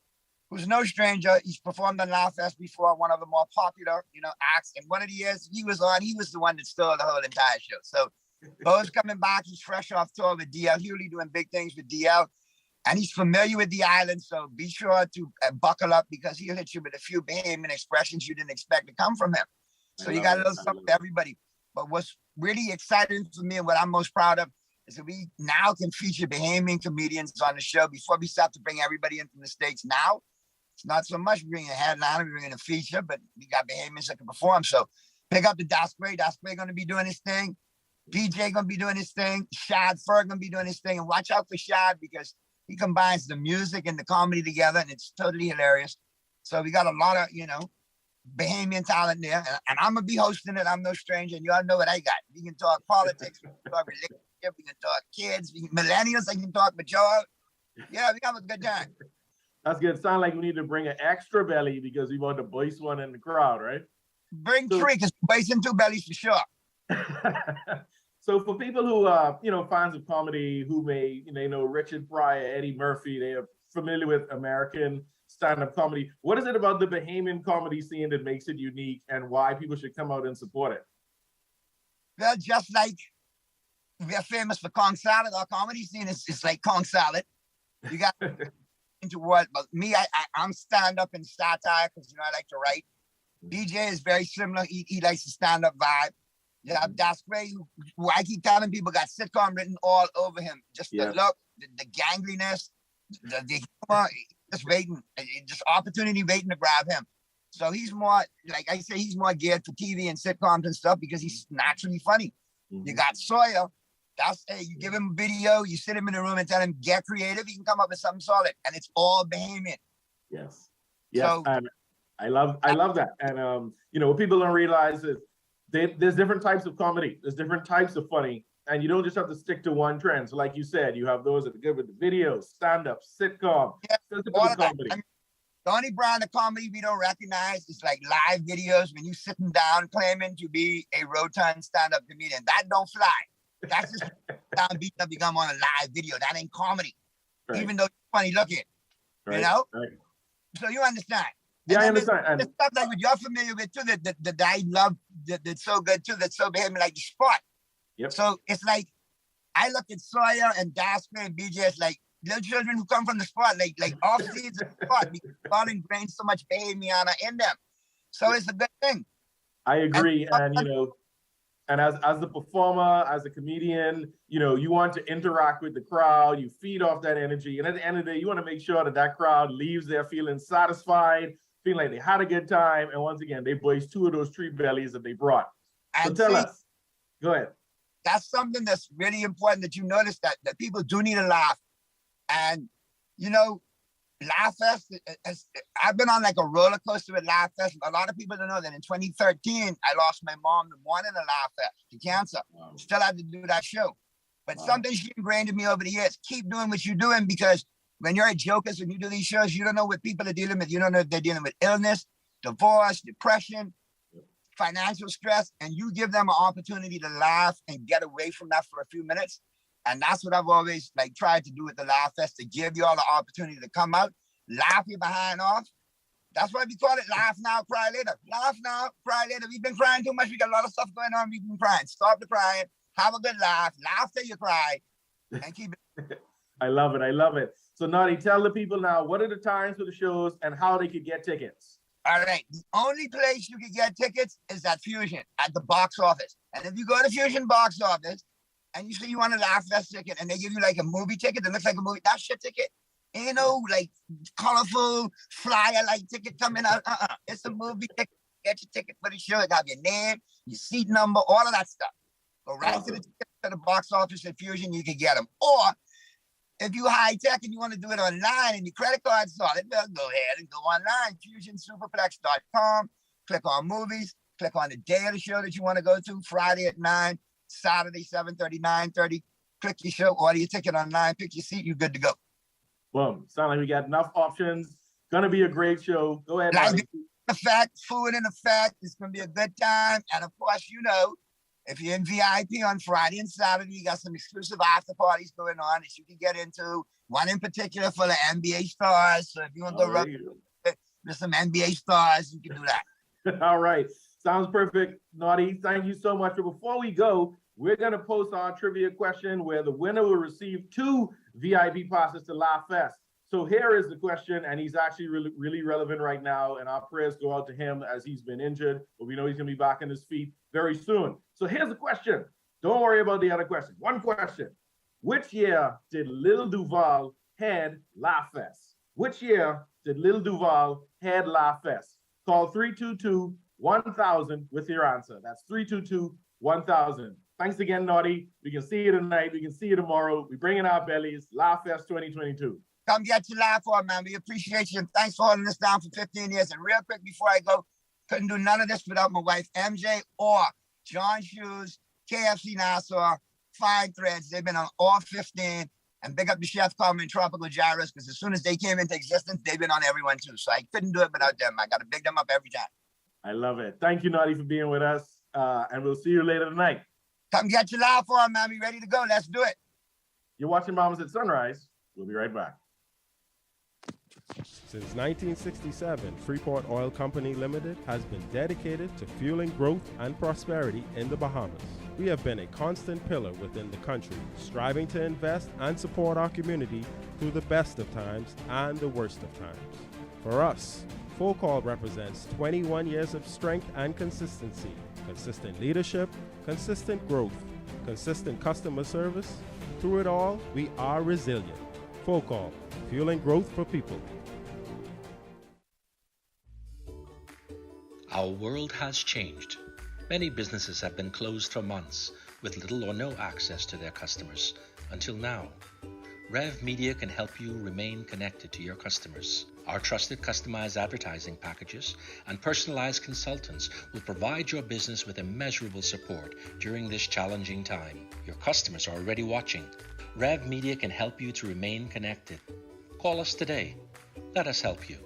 who's no stranger. He's performed on Laughfest before, one of the more popular, acts. And one of the years he was on, he was the one that stole the whole entire show. So Bo's coming back. He's fresh off tour with DL Hewley, doing big things with DL. And he's familiar with the island, so be sure to buckle up because he'll hit you with a few Bahamian expressions you didn't expect to come from him. So you got a little something for everybody. But what's really exciting for me and what I'm most proud of is that we now can feature Bahamian comedians on the show. Before we start to bring everybody in from the States now, it's not so much bringing a headliner, we're bringing a feature, but we got Bahamians that can perform. So pick up the Das Gray. Das Gray going to be doing his thing. BJ going to be doing his thing. Shad Ferg going to be doing his thing. And watch out for Shad because he combines the music and the comedy together, and it's totally hilarious. So we got a lot of, Bahamian talent there. And I'm going to be hosting it. I'm no stranger. And you all know what I got. We can talk politics. We can talk relationship. We can talk kids. Millennials. I can talk majority. Yeah, we have a good time. That's good. Sound like we need to bring an extra belly because we want to voice one in the crowd, right? Bring three, because voicing two bellies for sure. So for people who are, fans of comedy, who may, know Richard Pryor, Eddie Murphy, they are familiar with American stand-up comedy. What is it about the Bahamian comedy scene that makes it unique and why people should come out and support it? Well, just like we're famous for Kong salad, our comedy scene is like Kong salad. You got into what? But me, I'm stand-up and satire because, I like to write. BJ is very similar. He likes the stand-up vibe. Yeah, that's great. Who I keep telling people got sitcom written all over him. Just the look, the gangliness, the humor, just opportunity waiting to grab him. So he's more, like I say, he's more geared for TV and sitcoms and stuff because he's naturally funny. Mm-hmm. You got Sawyer. You give him a video, you sit him in the room and tell him, get creative, he can come up with something solid. And it's all Bahamian. Yes. So, and I love that. And, what people don't realize is there's different types of comedy. There's different types of funny. And you don't just have to stick to one trend. So like you said, you have those that are good with the videos, stand-up, sitcom, comedy. The only brand of comedy we don't recognize is like live videos when you sitting down claiming to be a rotund stand-up comedian. That don't fly. That's just down beat up become on a live video. That ain't comedy. Right. Even though you're funny looking. Right. Right. So you understand. Yeah, I And then there's understand. the stuff like what you're familiar with too, that I love, that's so good too, that's so behaving like the sport. Yep. So it's like, I look at Sawyer and Dasper and BJ as like little children who come from the sport, like off season sport, because God ingrained so much behavior in them. So it's a good thing. I agree. And you know, and as the performer, as a comedian, you know, you want to interact with the crowd, you feed off that energy. And at the end of the day, you want to make sure that that crowd leaves there feeling satisfied, feeling like they had a good time. And once again, they voiced 2 of those 3 bellies that they brought. So And tell see, us, go ahead. that's something that's really important, that you notice that people do need a laugh. And, you know, Laughfest, I've been on like a roller coaster with Laughfest. A lot of people don't know that in 2013, I lost my mom the morning of Laughfest to cancer. Wow. Still had to do that show. But something she ingrained in me over the years, keep doing what you're doing, because when you're at Jokers, when you do these shows, you don't know what people are dealing with. You don't know if they're dealing with illness, divorce, depression, financial stress, and you give them an opportunity to laugh and get away from that for a few minutes. And that's what I've always like tried to do with the Laughfest, to give you all the opportunity to come out, laugh your behind off. That's why we call it Laugh Now, Cry Later. Laugh now, cry later. We've been crying too much. We got a lot of stuff going on. We've been crying. Stop the crying. Have a good laugh. Laugh till you cry. And keep it. I love it. I love it. So Naughty, tell the people now, what are the times for the shows and how they could get tickets? All right. The only place you can get tickets is at Fusion, at the box office. And if you go to Fusion box office and you say you want a Laughfest ticket and they give you like a movie ticket that looks like a movie, that's your ticket. Ain't no like colorful flyer like ticket coming out. It's a movie ticket. Get your ticket for the show. It got your name, your seat number, all of that stuff. Go right to the box office at Fusion, you can get them. Or if you high tech and you want to do it online and your credit card's solid, well, go ahead and go online, fusionsuperplex.com, click on movies, click on the day of the show that you want to go to, Friday at 9, Saturday 7:30, 9:30. Click your show, order your ticket online, pick your seat, you're good to go. Boom. Sound like we got enough options. Gonna be a great show. Go ahead. Like effect, food in effect. It's gonna be a good time. And of course, you know, if you're in VIP on Friday and Saturday, you got some exclusive after parties going on that you can get into. One in particular for the NBA stars. So if you want to go rub with some NBA stars, you can do that. All right. Sounds perfect. Naughty, thank you so much. But before we go, we're going to post our trivia question where the winner will receive 2 VIP passes to Laughfest. So here is the question, and he's actually really relevant right now, and our prayers go out to him as he's been injured, but we know he's going to be back on his feet very soon. So here's the question. Don't worry about the other question. One question. Which year did Lil Duval head Laughfest? Which year did Lil Duval head Laughfest? Call 322-1000 with your answer. That's 322-1000. Thanks again, Naughty. We can see you tonight. We can see you tomorrow. We bring in our bellies. Laughfest 2022. Come get your laugh on, man. We appreciate you. And thanks for holding us down for 15 years. And real quick before I go, couldn't do none of this without my wife, MJ, or John Shoes, KFC Nassau, Fine Threads. They've been on all 15. And big up the Chef Carmen Tropical Gyros, because as soon as they came into existence, they've been on everyone too. So I couldn't do it without them. I got to big them up every time. I love it. Thank you, Naughty, for being with us. And we'll see you later tonight. Come get your laugh on, man. We ready to go. Let's do it. You're watching Bahamas at Sunrise. We'll be right back. Since 1967, Freeport Oil Company Limited has been dedicated to fueling growth and prosperity in the Bahamas. We have been a constant pillar within the country, striving to invest and support our community through the best of times and the worst of times. For us, Full Call represents 21 years of strength and consistency, consistent leadership, consistent growth, consistent customer service. Through it all, we are resilient. Full Call, fueling growth for people. Our world has changed. Many businesses have been closed for months with little or no access to their customers until now. Rev Media can help you remain connected to your customers. Our trusted customized advertising packages and personalized consultants will provide your business with immeasurable support during this challenging time. Your customers are already watching. Rev Media can help you to remain connected. Call us today. Let us help you.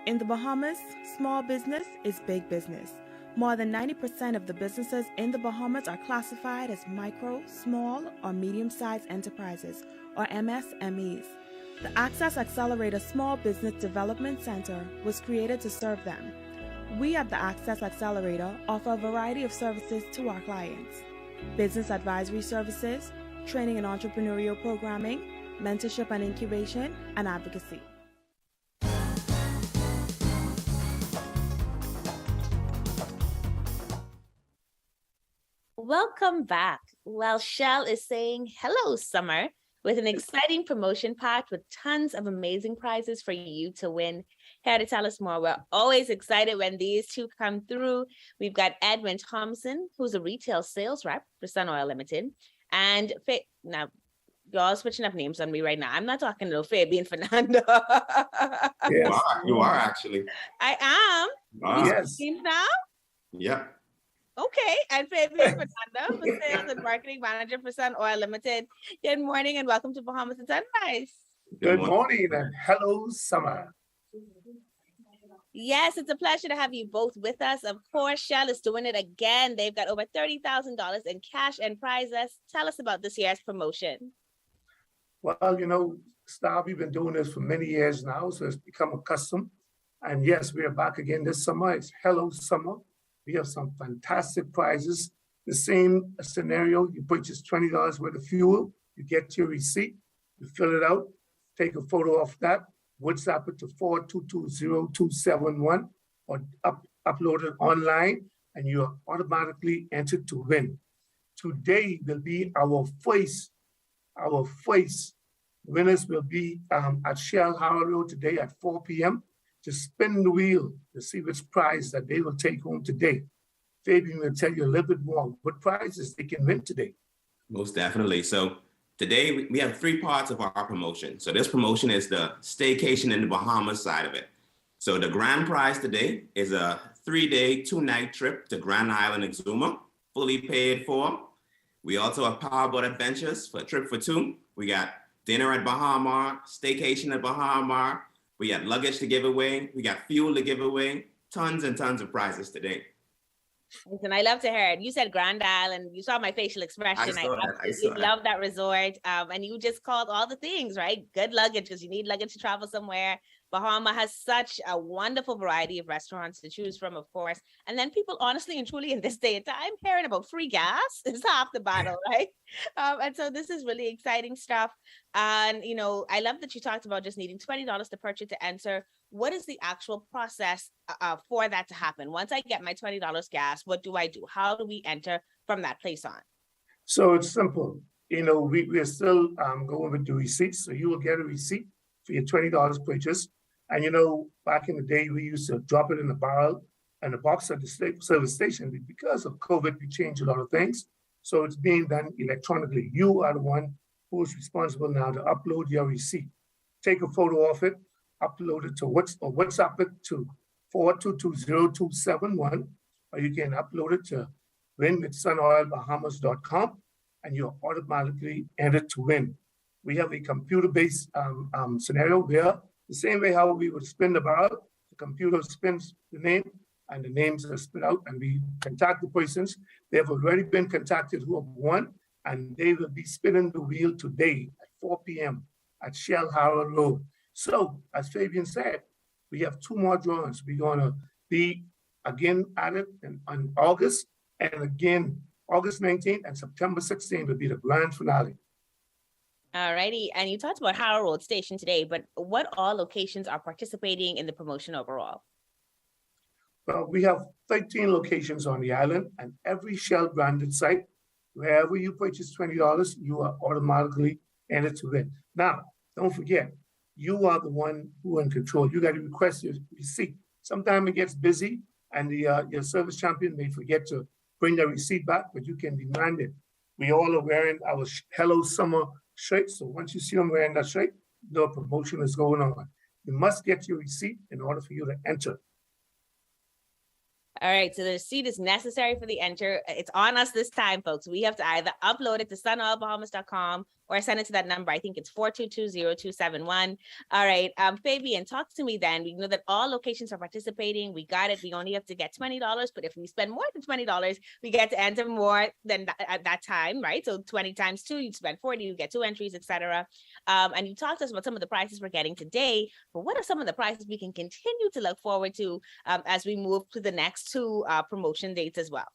In the Bahamas, small business is big business. More than 90% of the businesses in the Bahamas are classified as micro, small, or medium-sized enterprises, or MSMEs. The Access Accelerator Small Business Development Center was created to serve them. We at the Access Accelerator offer a variety of services to our clients: business advisory services, training and entrepreneurial programming, mentorship and incubation, and advocacy. Welcome back. Well, Shell is saying hello, summer, with an exciting promotion packed with tons of amazing prizes for you to win. Here to tell us more, we're always excited when these two come through. We've got Edwin Thompson, who's a retail sales rep for Sun Oil Limited. And now, y'all switching up names on me right now. I'm not talking to Fabian Fernander. Yes. You are actually. I am. Wow. Yes. Now? Yep. Okay, and Fabian Fernander, who's sales and marketing manager for Sun Oil Limited. Good morning and welcome to Bahamas and Sunrise. Good morning and hello, summer. Yes, it's a pleasure to have you both with us. Of course, Shell is doing it again. They've got over $30,000 in cash and prizes. Tell us about this year's promotion. Well, you know, Star, we've been doing this for many years now, so it's become a custom. And yes, we are back again this summer. It's Hello Summer. We have some fantastic prizes. The same scenario, you purchase $20 worth of fuel, you get your receipt, you fill it out, take a photo of that, WhatsApp it to 4220271 or upload it online, and you are automatically entered to win. Today will be our first winners will be at Shell Howard Road today at 4 p.m. to spin the wheel to see which prize that they will take home today. Fabian will tell you a little bit more what prizes they can win today. Most definitely. So today we have three parts of our promotion. So this promotion is the staycation in the Bahamas side of it. So the grand prize today is a 3-day, 2-night trip to Grand Island Exuma, fully paid for. We also have powerboat adventures for a trip for two. We got dinner at Bahamas, staycation at Bahamas. We got luggage to give away. We got fuel to give away. Tons and tons of prizes today. Listen, I love to hear it. You said Grand Island. You saw my facial expression. I absolutely love that resort. And you just called all the things, right? Good luggage, because you need luggage to travel somewhere. Bahama has such a wonderful variety of restaurants to choose from, of course. And then people, honestly and truly, in this day and time, hearing about free gas is half the battle, right? And so this is really exciting stuff. And, you know, I love that you talked about just needing $20 to purchase to enter. What is the actual process for that to happen? Once I get my $20 gas, what do I do? How do we enter from that place on? So it's simple. You know, we are still going with the receipts. So you will get a receipt for your $20 purchase. And, you know, back in the day, we used to drop it in a barrel and a box at the service station. Because of COVID, we changed a lot of things. So it's being done electronically. You are the one who is responsible now to upload your receipt. Take a photo of it, upload it to WhatsApp it to 4220271, or you can upload it to winwithsunoilbahamas.com, and you're automatically entered to win. We have a computer-based scenario where the same way how we would spin the barrel, the computer spins the name and the names are spit out, and we contact the persons. They have already been contacted who have won, and they will be spinning the wheel today at 4 p.m. at Shell Howard Road. So, as Fabian said, we have 2 more drawings. We're going to be again at it on August, and again August 19th and September 16th will be the grand finale. All righty. And you talked about Howard Road Station today, but what all locations are participating in the promotion overall? Well, we have 13 locations on the island, and every Shell branded site, wherever you purchase $20, you are automatically entered to win. Now, don't forget, you are the one who are in control. You got to request your receipt. Sometimes it gets busy, and your service champion may forget to bring the receipt back, but you can demand it. We all are wearing our Hello Summer shirt, so once you see them wearing that shirt, the promotion is going on. You must get your receipt in order for you to enter. All right, so the receipt is necessary for the enter. It's on us this time, folks. We have to either upload it to sunoilbahamas.com or send it to that number. I think it's 422-0271. All right. Fabian, talk to me then. We know that all locations are participating. We got it. We only have to get $20, but if we spend more than $20, we get to enter more than at that time, right? So 20 times 2, you'd spend 40, you get 2 entries, etc. And you talked to us about some of the prices we're getting today, but what are some of the prices we can continue to look forward to as we move to the next 2 promotion dates as well?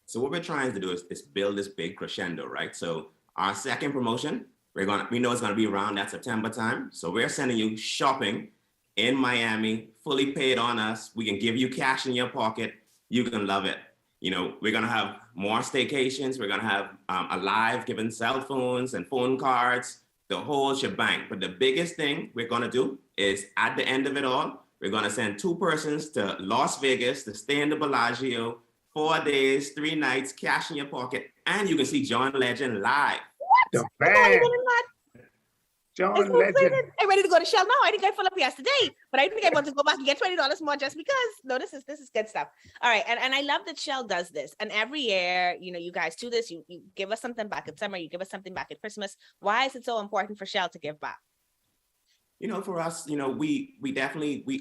So what we're trying to do is build this big crescendo, right? So our second promotion, we know it's gonna be around that September time. So we're sending you shopping in Miami, fully paid on us. We can give you cash in your pocket. You can love it. You know, we're gonna have more staycations. We're gonna have a live giving cell phones and phone cards, the whole shebang. But the biggest thing we're gonna do is at the end of it all, we're gonna send 2 persons to Las Vegas to stay in the Bellagio, 4 days, 3 nights, cash in your pocket, and you can see John Legend live. What? The man. John Legend. I'm ready to go to Shell now. I think I full up yesterday, but I think I want to go back and get $20 more just because. No, this is good stuff. All right, and I love that Shell does this. And every year, you know, you guys do this. You give us something back at summer. You give us something back at Christmas. Why is it so important for Shell to give back? You know, for us, you know, we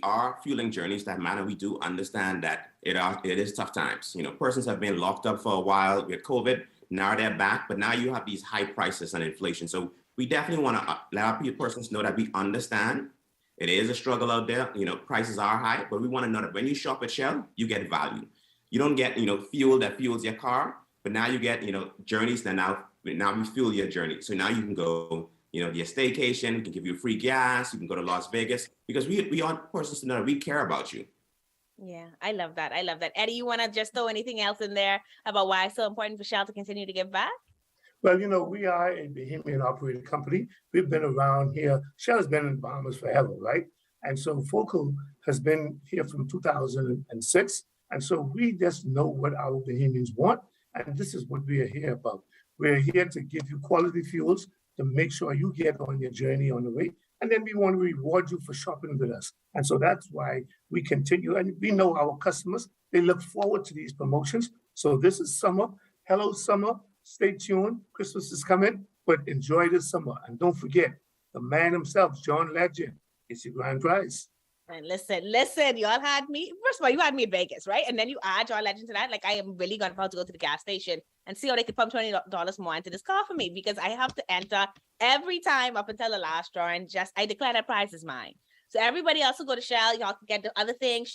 are fueling journeys that matter. We do understand that it is tough times. You know, persons have been locked up for a while with COVID. Now they're back, but now you have these high prices and inflation. So we definitely want to let our persons know that we understand it is a struggle out there. You know, prices are high, but we want to know that when you shop at Shell, you get value. You don't get, you know, fuel that fuels your car, but now you get, you know, journeys that now we fuel your journey. So now you can go, you know, your staycation, we can give you free gas, you can go to Las Vegas, because we want persons to know that we care about you. Yeah, I love that. I love that. Eddie, you want to just throw anything else in there about why it's so important for Shell to continue to give back? Well, you know, we are a Bahamian operated company. We've been around here. Shell has been in the Bahamas forever, right? And so Focal has been here from 2006. And so we just know what our Bahamians want. And this is what we are here about. We're here to give you quality fuels to make sure you get on your journey on the way. And then we want to reward you for shopping with us. And so that's why we continue. And we know our customers, they look forward to these promotions. So this is summer. Hello, summer. Stay tuned. Christmas is coming, but enjoy this summer. And don't forget, the man himself, John Legend, is your grand prize. And listen, y'all had me. First of all, you had me in Vegas, right? And then you add John Legend to that. Like, I am really about to go to the gas station and see how they could pump $20 more into this car for me, because I have to enter every time up until the last draw, and I declare that prize is mine. So everybody else will go to Shell. Y'all can get the other things,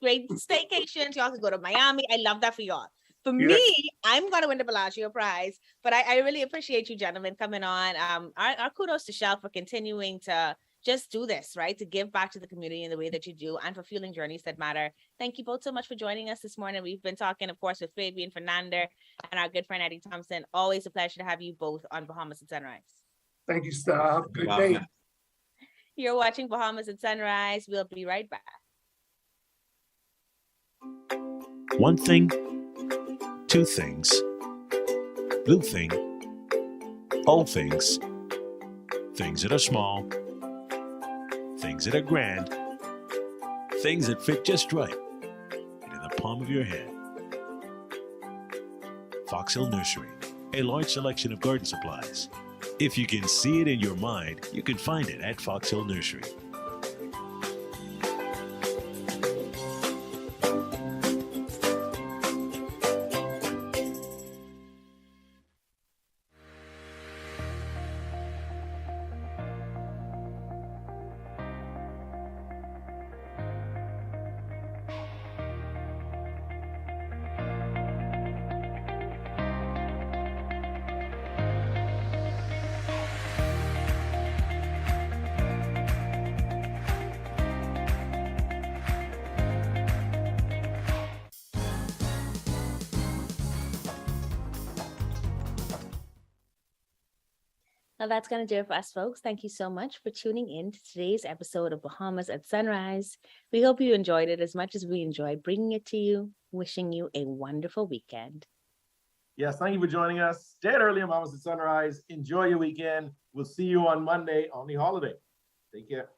great staycations. Y'all can go to Miami. I love that for y'all. For me, I'm going to win the Bellagio prize, but I really appreciate you gentlemen coming on. Our kudos to Shell for continuing to just do this, right? To give back to the community in the way that you do, and for fueling journeys that matter. Thank you both so much for joining us this morning. We've been talking, of course, with Fabian, Fernander, and our good friend, Eddie Thompson. Always a pleasure to have you both on Bahamas at Sunrise. Thank you, Star. Have a good day. You're watching Bahamas at Sunrise. We'll be right back. One thing, two things, blue thing, all things, things that are small, things that are grand, things that fit just right, and in the palm of your hand. Fox Hill Nursery, a large selection of garden supplies. If you can see it in your mind, you can find it at Fox Hill Nursery. Now that's going to do it for us, folks. Thank you so much for tuning in to today's episode of Bahamas at Sunrise. We hope you enjoyed it as much as we enjoyed bringing it to you. Wishing you a wonderful weekend. Yes, thank you for joining us. Stay early on Bahamas at Sunrise. Enjoy your weekend. We'll see you on Monday on the holiday. Take care.